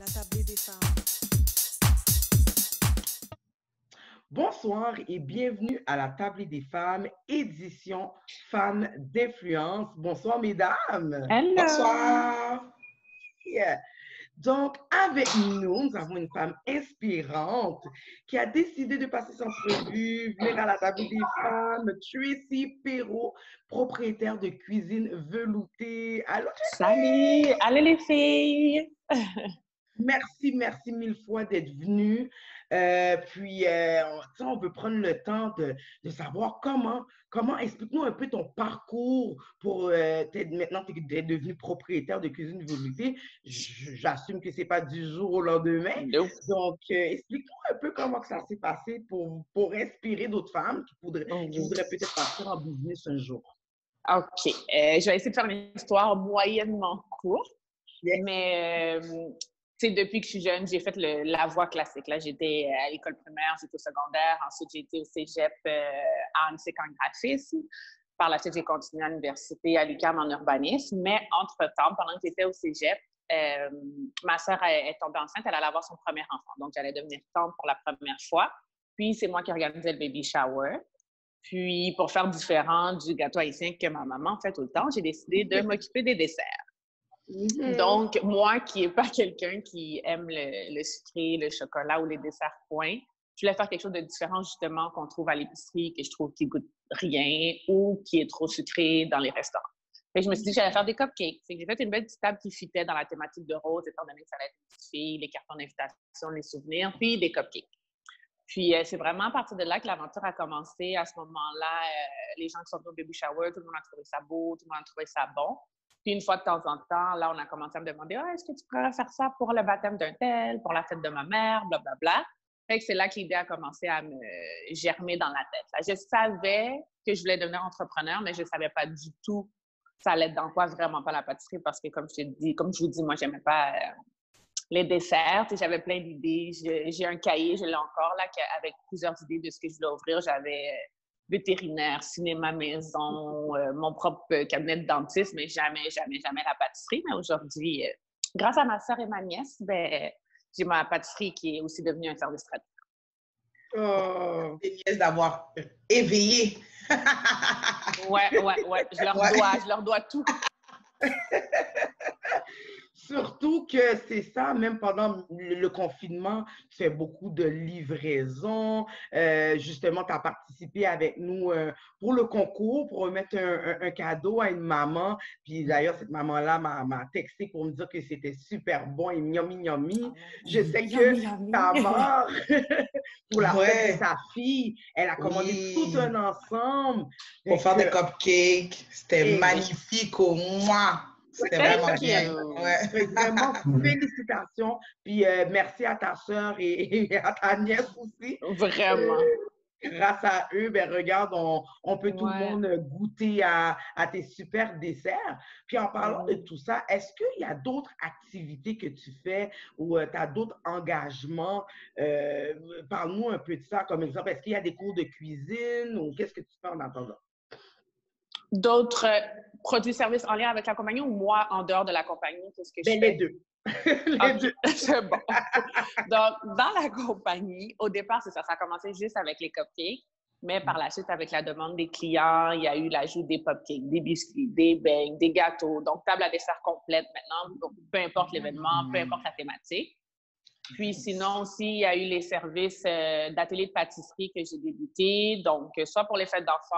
La tablée des femmes. Bonsoir et bienvenue à la Tablée des femmes, édition Femmes d'influence. Bonsoir, mesdames. Hello. Bonsoir. Yeah. Donc, avec nous avons une femme inspirante qui a décidé de passer son entrevue, venir à la Tablée des femmes, Tracy Perrault, propriétaire de cuisine veloutée. Allô, Salut! Allez les filles! Merci mille fois d'être venue. On veut prendre le temps de savoir comment explique-nous un peu ton parcours pour maintenant tu es devenue propriétaire de cuisine veloutée. J'assume que c'est pas du jour au lendemain. Nope. Donc, explique-nous un peu comment que ça s'est passé pour inspirer d'autres femmes qui voudraient peut-être partir en business un jour. OK. Je vais essayer de faire une histoire moyennement courte. Yes. Mais depuis que je suis jeune, j'ai fait la voie classique. Là, j'étais à l'école primaire, j'étais au secondaire. Ensuite, j'ai été au cégep en graphisme. Par la suite, j'ai continué à l'université à l'UQAM en urbanisme. Mais entre-temps, pendant que j'étais au cégep, ma sœur est tombée enceinte. Elle allait avoir son premier enfant. Donc, j'allais devenir tante pour la première fois. Puis, c'est moi qui organisais le baby shower. Puis, pour faire différent du gâteau haïtien que ma maman fait tout le temps, j'ai décidé de m'occuper des desserts. Mm-hmm. Donc, moi qui n'ai pas quelqu'un qui aime le sucré, le chocolat ou les desserts points, je voulais faire quelque chose de différent, justement, qu'on trouve à l'épicerie, que je trouve qui goûte rien ou qui est trop sucré dans les restaurants. Fait que je me suis dit que j'allais faire des cupcakes. Fait que j'ai fait une belle petite table qui fitait dans la thématique de rose, étant donné que ça allait être une petite fille, les cartons d'invitation, les souvenirs, puis des cupcakes. Puis, c'est vraiment à partir de là que l'aventure a commencé. À ce moment-là, les gens qui sont au baby shower, tout le monde a trouvé ça beau, tout le monde a trouvé ça bon. Puis, une fois de temps en temps, là, on a commencé à me demander « est-ce que tu pourrais faire ça pour le baptême d'un tel, pour la fête de ma mère, blablabla. » Fait que c'est là que l'idée a commencé à me germer dans la tête. Là, je savais que je voulais devenir entrepreneur, mais je ne savais pas du tout ça allait être dans quoi, vraiment pas la pâtisserie, parce que comme je vous dis, moi, j'aimais pas les desserts. J'avais plein d'idées. J'ai un cahier, je l'ai encore, là, avec plusieurs idées de ce que je voulais ouvrir. J'avais vétérinaire, cinéma maison, mon propre cabinet de dentiste, mais jamais la pâtisserie. Mais aujourd'hui, grâce à ma sœur et ma nièce, j'ai ma pâtisserie qui est aussi devenue un service traiteur. Oh, les nièces d'avoir éveillé. Ouais. Je leur dois tout. Surtout que c'est ça, même pendant le confinement, tu fais beaucoup de livraisons. Justement, tu as participé avec nous pour le concours, pour remettre un cadeau à une maman. Puis d'ailleurs, cette maman-là m'a texté pour me dire que c'était super bon et yummy. Je sais que ta mère, pour la fête de sa fille, elle a commandé tout un ensemble. Pour faire des cupcakes. C'était magnifique au moins. C'était vraiment bien. Ouais. Vraiment, félicitations. Puis merci à ta sœur et à ta nièce aussi. Vraiment. Grâce à eux, regarde, on peut tout le monde goûter à tes super desserts. Puis en parlant de tout ça, est-ce qu'il y a d'autres activités que tu fais ou tu as d'autres engagements? Parle-nous un peu de ça. Comme exemple, est-ce qu'il y a des cours de cuisine ou qu'est-ce que tu fais en attendant? D'autres produits services en lien avec la compagnie ou moi en dehors de la compagnie? Qu'est-ce que je fais? Les deux. Les deux. C'est bon. Donc, dans la compagnie, au départ, c'est ça. Ça a commencé juste avec les cupcakes, mais par la suite, avec la demande des clients, il y a eu l'ajout des cupcakes, des biscuits, des beignes, des gâteaux. Donc, table à dessert complète maintenant, donc, peu importe l'événement, peu importe la thématique. Puis sinon aussi, il y a eu les services d'ateliers de pâtisserie que j'ai débuté. Donc, soit pour les fêtes d'enfants,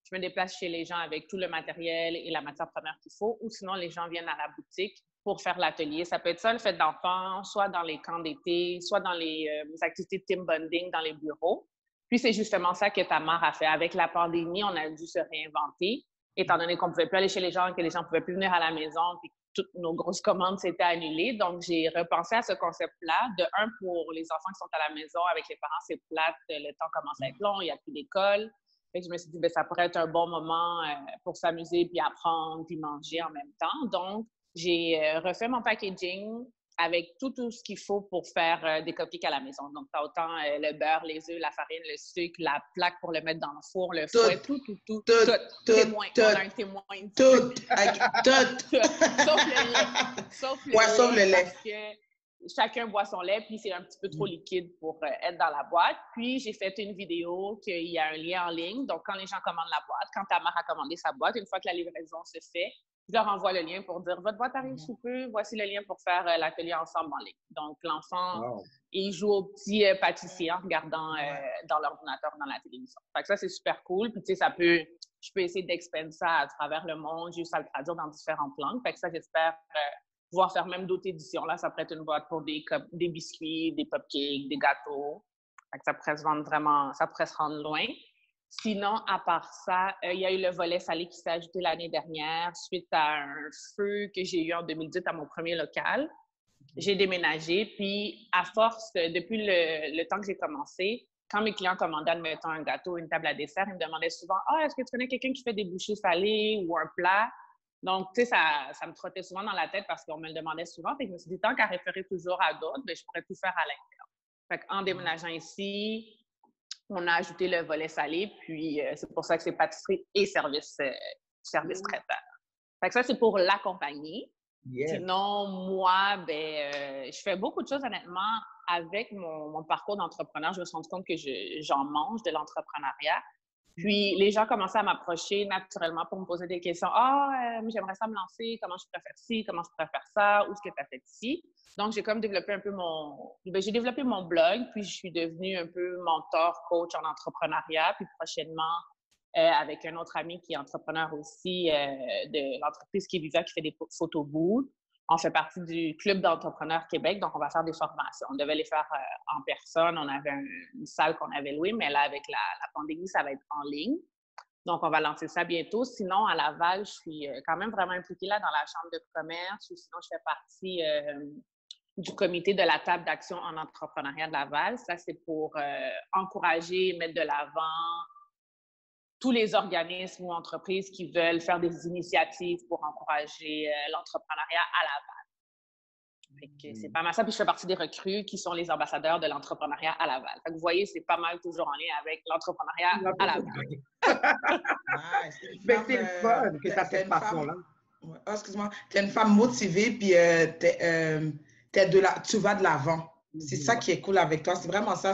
je me déplace chez les gens avec tout le matériel et la matière première qu'il faut, ou sinon, les gens viennent à la boutique pour faire l'atelier. Ça peut être ça, le fête d'enfants, soit dans les camps d'été, soit dans les activités de team bonding dans les bureaux. Puis, c'est justement ça que Tamar a fait. Avec la pandémie, on a dû se réinventer, étant donné qu'on ne pouvait plus aller chez les gens, que les gens ne pouvaient plus venir à la maison, puis toutes nos grosses commandes s'étaient annulées. Donc, j'ai repensé à ce concept-là. De un, pour les enfants qui sont à la maison, avec les parents, c'est plate, le temps commence à être long, il n'y a plus d'école. Fait que je me suis dit, ça pourrait être un bon moment pour s'amuser, puis apprendre, puis manger en même temps. Donc, j'ai refait mon packaging avec tout ce qu'il faut pour faire des cupcakes à la maison. Donc, tu as autant le beurre, les œufs, la farine, le sucre, la plaque pour le mettre dans le four, le fouet, tout. Témoin. On a un témoin. Tout. Sauf le lait. Sauf le lait. Parce que chacun boit son lait, puis c'est un petit peu trop liquide pour être dans la boîte. Puis, j'ai fait une vidéo qu'il y a un lien en ligne. Donc, quand les gens commandent la boîte, quand ta mère a commandé sa boîte, une fois que la livraison se fait, je leur envoie le lien pour dire « Votre boîte arrive sous peu, voici le lien pour faire l'atelier ensemble en ligne. » Donc, l'enfant, il joue au petit pâtissier en regardant dans l'ordinateur, dans la télévision. Fait que ça, c'est super cool. Puis, tu sais, je peux essayer d'expandre ça à travers le monde, juste à le traduire dans différentes langues. Fait que ça, j'espère pouvoir faire même d'autres éditions. Là, ça pourrait être une boîte pour des biscuits, des cupcakes, des gâteaux. Fait que ça pourrait se vendre vraiment, ça pourrait se rendre loin. Sinon, à part ça, il y a eu le volet salé qui s'est ajouté l'année dernière suite à un feu que j'ai eu en 2018 à mon premier local. J'ai déménagé, puis à force, depuis le temps que j'ai commencé, quand mes clients commandaient, admettons, un gâteau, une table à dessert, ils me demandaient souvent « Ah, est-ce que tu connais quelqu'un qui fait des bouchées salées ou un plat? » Donc, tu sais, ça me trottait souvent dans la tête parce qu'on me le demandait souvent. Fait que je me suis dit, tant qu'à référer toujours à d'autres, bien, je pourrais tout faire à l'interne. Fait qu'en déménageant ici, on a ajouté le volet salé, puis c'est pour ça que c'est pâtisserie et service traiteur. Fait que ça, c'est pour la compagnie. Yes. Sinon, moi, je fais beaucoup de choses, honnêtement, avec mon parcours d'entrepreneur. Je me suis rendu compte que j'en mange de l'entrepreneuriat. Puis, les gens commençaient à m'approcher naturellement pour me poser des questions. « Ah, j'aimerais ça me lancer. Comment je pourrais faire ci? Comment je pourrais faire ça? Où est-ce que tu as fait ici? » Donc, j'ai comme développé un peu j'ai développé mon blog, puis je suis devenue un peu mentor, coach en entrepreneuriat. Puis, prochainement, avec un autre ami qui est entrepreneur aussi de l'entreprise qui est Viva, qui fait des photos booths. On fait partie du Club d'entrepreneurs Québec, donc on va faire des formations. On devait les faire en personne. On avait une salle qu'on avait louée, mais là, avec la pandémie, ça va être en ligne. Donc, on va lancer ça bientôt. Sinon, à Laval, je suis quand même vraiment impliquée là dans la Chambre de commerce, ou sinon, je fais partie du comité de la table d'action en entrepreneuriat de Laval. Ça, c'est pour encourager, mettre de l'avant tous les organismes ou entreprises qui veulent faire des initiatives pour encourager l'entrepreneuriat à Laval. Fait que c'est pas mal ça. Puis je fais partie des recrues qui sont les ambassadeurs de l'entrepreneuriat à Laval. Fait que vous voyez, c'est pas mal toujours en lien avec l'entrepreneuriat à Laval. Mais c'est le fun que ça fait façon-là. Oh, excuse-moi. Tu es une femme motivée, puis tu vas de l'avant. C'est ça qui est cool avec toi. C'est vraiment ça.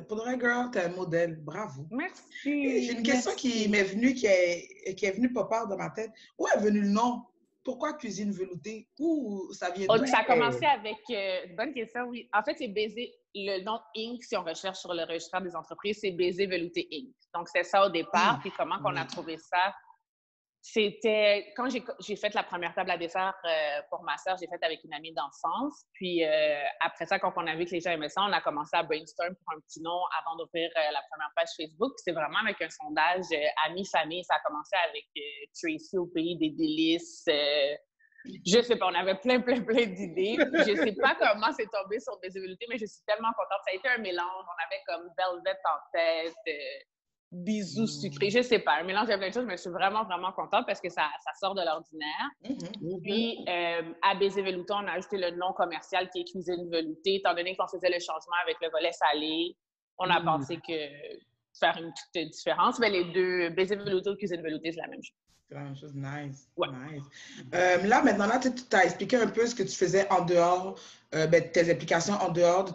Pour de vrai, girl, t'es un modèle. Bravo. Merci. J'ai une question qui m'est venue, qui est venue pas part dans ma tête. Où est venu le nom? Pourquoi cuisine veloutée? Où ça vient d'où? Ça a commencé avec... bonne question, oui. En fait, c'est Baiser. Le nom Inc., si on recherche sur le registre des entreprises, c'est Baiser Velouté Inc. Donc, c'est ça au départ. Puis comment qu'on a trouvé ça? C'était quand j'ai fait la première table à dessert pour ma sœur, j'ai fait avec une amie d'enfance. Puis après ça, quand on a vu que les gens aimaient ça, on a commencé à brainstorm pour un petit nom avant d'ouvrir la première page Facebook. Puis c'est vraiment avec un sondage amis-famille. Ça a commencé avec Tracy au pays des délices. Je sais pas, on avait plein d'idées. Je sais pas comment c'est tombé sur des évolutions, mais je suis tellement contente. Ça a été un mélange. On avait comme Velvet en tête. Bisous sucrés, je sais pas, un mélange de plein de choses, mais je suis vraiment contente parce que ça sort de l'ordinaire. Puis, à Baiser Velouté, on a ajouté le nom commercial qui est Cuisine Veloutée. Étant donné qu'on faisait le changement avec le volet salé, on a pensé que faire une petite différence. Mais les deux, Baiser Velouté ou Cuisine Veloutée, c'est la même chose. C'est la même chose, nice. Ouais. Nice. Là, maintenant, tu as expliqué un peu ce que tu faisais en dehors, tes implications en dehors de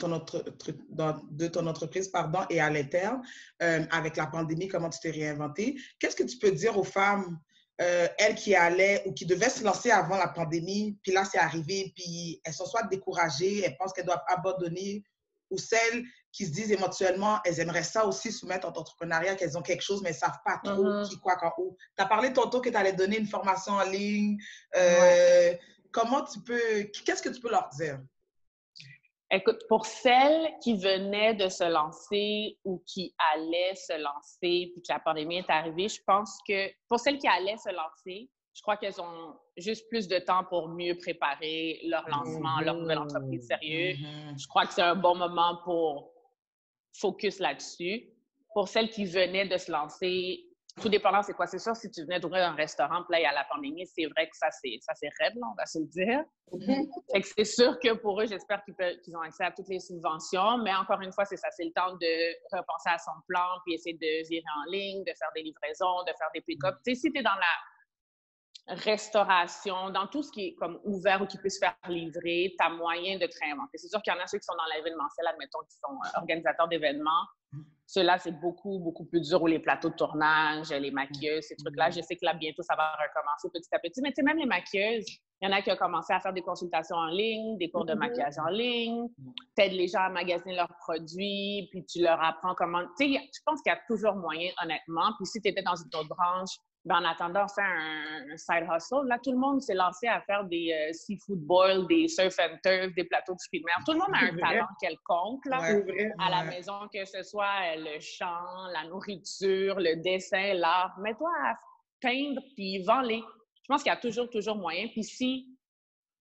ton entreprise et à l'interne. Avec la pandémie, comment tu t'es réinventée. Qu'est-ce que tu peux dire aux femmes, elles qui allaient ou qui devaient se lancer avant la pandémie, puis là, c'est arrivé, puis elles sont soit découragées, elles pensent qu'elles doivent abandonner, ou celles qui se disent éventuellement, elles aimeraient ça aussi soumettre en entrepreneuriat, qu'elles ont quelque chose, mais elles ne savent pas trop qui, quoi, quand, où. Tu as parlé tantôt que tu allais donner une formation en ligne. Qu'est-ce que tu peux leur dire? Écoute, pour celles qui venaient de se lancer ou qui allaient se lancer, puis que la pandémie est arrivée, je pense que pour celles qui allaient se lancer, je crois qu'elles ont juste plus de temps pour mieux préparer leur lancement, leur nouvelle entreprise sérieux. Je crois que c'est un bon moment pour focus là-dessus. Pour celles qui venaient de se lancer, tout dépendant c'est quoi. C'est sûr, si tu venais d'ouvrir un restaurant, puis là, il y a la pandémie, c'est vrai que ça c'est raide, là, on va se le dire. Fait que c'est sûr que pour eux, j'espère qu'ils ont accès à toutes les subventions, mais encore une fois, c'est ça, c'est le temps de repenser à son plan, puis essayer de virer en ligne, de faire des livraisons, de faire des pick-up. Tu sais, si tu es dans restauration, dans tout ce qui est comme ouvert ou qui peut se faire livrer, tu as moyen de te réinventer. C'est sûr qu'il y en a ceux qui sont dans l'événementiel, admettons, qui sont organisateurs d'événements. Ceux-là, c'est beaucoup, beaucoup plus dur, ou les plateaux de tournage, les maquilleuses, ces trucs-là. Je sais que là, bientôt, ça va recommencer petit à petit. Mais tu sais, même les maquilleuses, il y en a qui ont commencé à faire des consultations en ligne, des cours de maquillage en ligne, t'aides les gens à magasiner leurs produits, puis tu leur apprends comment... Tu sais, je pense qu'il y a toujours moyen, honnêtement. Puis si tu étais dans une autre branche, ben, en attendant de faire un side hustle, là, tout le monde s'est lancé à faire des seafood boil, des surf and turf, des plateaux de fruits de mer. Tout le monde a un talent quelconque là, à la maison, que ce soit le chant, la nourriture, le dessin, l'art. Mets-toi à peindre, puis vends-les. Je pense qu'il y a toujours moyen. Puis si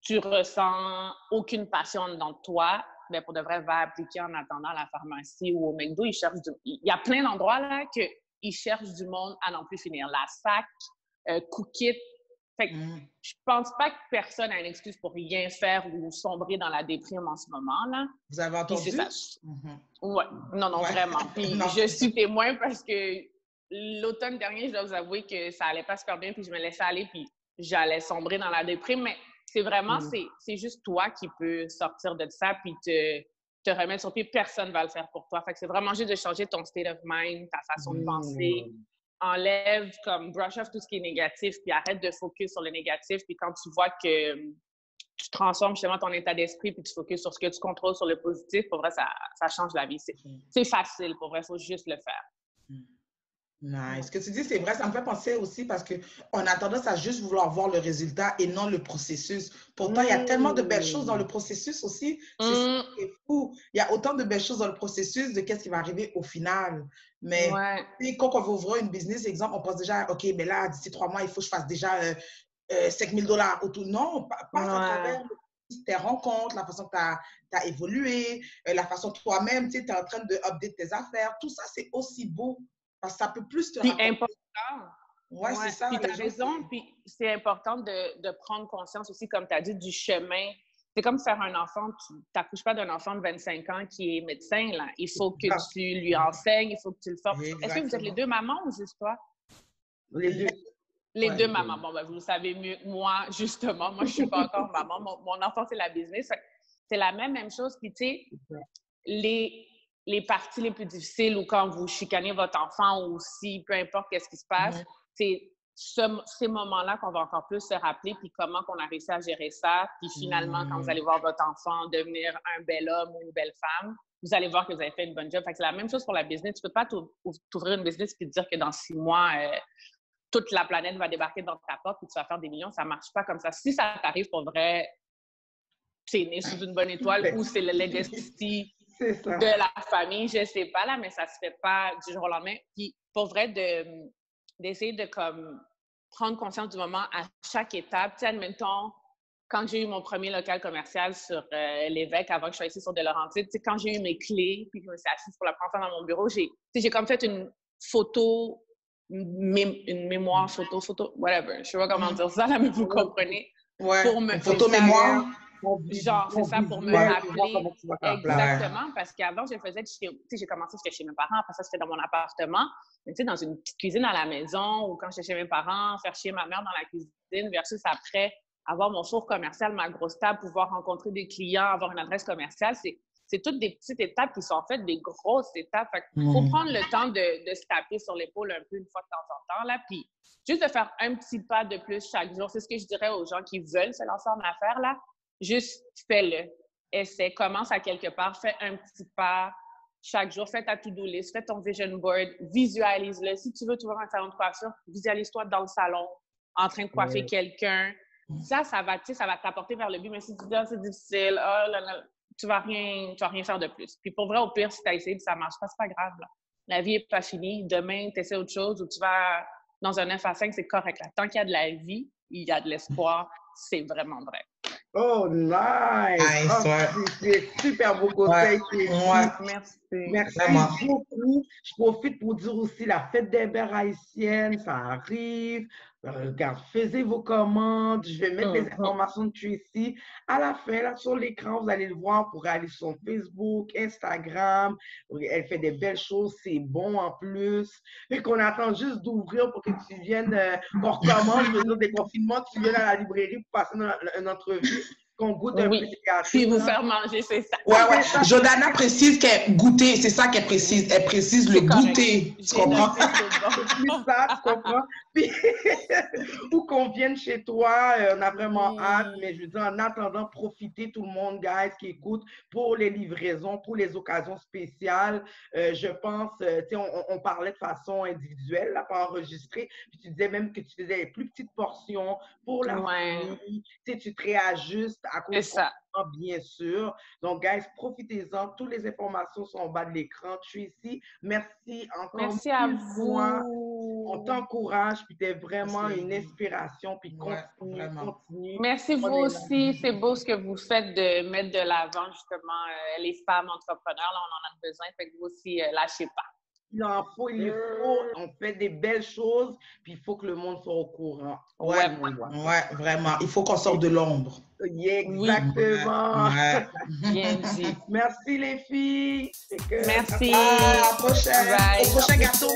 tu ressens aucune passion dans toi, ben pour de vrai, va appliquer en attendant à la pharmacie ou au McDo. Il y a plein d'endroits là que ils cherchent du monde à n'en plus finir. La SAC, Cookit. Fait que je pense pas que personne a une excuse pour rien faire ou sombrer dans la déprime en ce moment, là. Vous avez entendu? C'est ça. Ouais. Non, vraiment. Puis je suis témoin parce que l'automne dernier, je dois vous avouer que ça allait pas super bien, puis je me laissais aller, puis j'allais sombrer dans la déprime. Mais c'est vraiment, c'est juste toi qui peux sortir de ça, puis te remettre sur pied, personne ne va le faire pour toi. Fait que c'est vraiment juste de changer ton state of mind, ta façon de penser. Enlève, comme brush off tout ce qui est négatif, puis arrête de focus sur le négatif. Puis quand tu vois que tu transformes justement ton état d'esprit, puis tu focuses sur ce que tu contrôles, sur le positif, pour vrai, ça change la vie. C'est facile, pour vrai, il faut juste le faire. Nice. Ce que tu dis, c'est vrai, ça me fait penser aussi parce qu'on a tendance à juste vouloir voir le résultat et non le processus. Pourtant, il y a tellement de belles choses dans le processus aussi. C'est ça qui est fou. Il y a autant de belles choses dans le processus de qu'est-ce qui va arriver au final. Mais quand on veut ouvrir une business, exemple, on pense déjà, OK, mais là, d'ici 3 mois, il faut que je fasse déjà 5 000 $ ou tout. Non, passe à travers tes rencontres, la façon que tu as évolué, la façon que toi-même, tu es en train de update tes affaires. Tout ça, c'est aussi beau. Parce que ça peut plus te rapporter. Puis important. Ouais, c'est ça. Puis tu as raison. Puis c'est important de prendre conscience aussi, comme tu as dit, du chemin. C'est comme faire un enfant. Tu n'accouches pas d'un enfant de 25 ans qui est médecin, là. Il faut que tu lui enseignes, il faut que tu le formes. Est-ce que vous êtes les deux mamans ou juste toi? Les deux. Les deux mamans. Bon, ben, vous le savez mieux que moi, justement. Moi, je ne suis pas encore maman. Mon enfant, c'est la business. C'est la même chose. Puis, tu sais, les parties les plus difficiles ou quand vous chicanez votre enfant ou si, peu importe qu'est-ce qui se passe, c'est ces moments-là qu'on va encore plus se rappeler, puis comment qu'on a réussi à gérer ça. Puis finalement, quand vous allez voir votre enfant devenir un bel homme ou une belle femme, vous allez voir que vous avez fait une bonne job. Fait que c'est la même chose pour la business. Tu peux pas t'ouvrir une business puis te dire que dans 6 mois, toute la planète va débarquer dans ta porte puis tu vas faire des millions. Ça marche pas comme ça. Si ça t'arrive pour vrai, c'est né sous une bonne étoile ou c'est le legacy de la famille, je sais pas, là, mais ça se fait pas du jour au lendemain. Puis, pour vrai, d'essayer de comme, prendre conscience du moment à chaque étape. Tu sais, admettons, quand j'ai eu mon premier local commercial sur l'Évêque, avant que je sois ici sur de Laurentides, tu sais, quand j'ai eu mes clés, puis que je me suis assise pour la première fois dans mon bureau, j'ai comme fait une photo, une mémoire photo, whatever. Je sais pas comment dire ça, là, mais vous comprenez. Ouais, pour une photo mémoire. Genre, c'est ça, pour me rappeler. Exactement, parce qu'avant, j'ai commencé, j'étais chez mes parents, après ça, c'était dans mon appartement. Mais tu sais, dans une petite cuisine à la maison, ou quand j'étais chez mes parents, faire chier ma mère dans la cuisine, versus après, avoir mon four commercial, ma grosse table, pouvoir rencontrer des clients, avoir une adresse commerciale, c'est toutes des petites étapes qui sont en fait des grosses étapes. Fait qu'il faut prendre le temps de se taper sur l'épaule un peu une fois de temps en temps, là, puis juste de faire un petit pas de plus chaque jour. C'est ce que je dirais aux gens qui veulent se lancer en affaires, là. Juste fais-le. Essaie. Commence à quelque part. Fais un petit pas chaque jour. Fais ta to-do list. Fais ton vision board. Visualise-le. Si tu veux trouver un salon de coiffure, visualise-toi dans le salon en train de coiffer quelqu'un. Ça va t'apporter vers le but. Mais si tu dis, c'est difficile, tu vas rien faire de plus. Puis pour vrai, au pire, si tu as essayé et ça ne marche pas, c'est pas grave, là. La vie n'est pas finie. Demain, tu essaies autre chose ou tu vas dans un 9 à 5, c'est correct, là. Tant qu'il y a de la vie, il y a de l'espoir. C'est vraiment vrai. Oh, nice! C'est super beau conseil. Merci beaucoup. Je profite pour dire aussi la fête des mères haïtiennes, ça arrive. Regarde, faisez vos commandes. Je vais mettre les informations de Tracy à la fin, là, sur l'écran. Vous allez le voir pour aller sur son Facebook, Instagram. Elle fait des belles choses. C'est bon en plus. Et qu'on attend juste d'ouvrir pour que tu viennes, qu'on recommence, je veux dire, des confinements, que tu viennes à la librairie pour passer une entrevue. Qu'on goûte un peu tes gâteaux. Puis vous faire manger, c'est ça. Ouais. Jordana précise qu'elle goûter, c'est ça qu'elle précise. Elle précise le goûter. Tu comprends? C'est plus ça, tu comprends? Puis, ou qu'on vienne chez toi, on a vraiment hâte, mais je veux dire, en attendant, profitez tout le monde, guys, qui écoute pour les livraisons, pour les occasions spéciales. Je pense, tu sais, on parlait de façon individuelle, là, pas enregistrée, puis tu disais même que tu faisais les plus petites portions pour la famille. Tu sais, tu te réajustes à cause de ça, bien sûr. Donc, guys, profitez-en. Toutes les informations sont en bas de l'écran. Tracy, merci encore. Merci à vous. On t'encourage, puis tu es vraiment une inspiration, puis continue. Merci vous aussi. C'est beau ce que vous faites de mettre de l'avant, justement, les femmes entrepreneurs. Là, on en a besoin. Fait que vous aussi, lâchez pas. Il en faut, on fait des belles choses, puis il faut que le monde soit au courant. Ouais, vraiment. Il faut qu'on sorte de l'ombre. Exactement. Bien dit. Merci les filles. Merci. À la prochaine. Bye. Au prochain gâteau.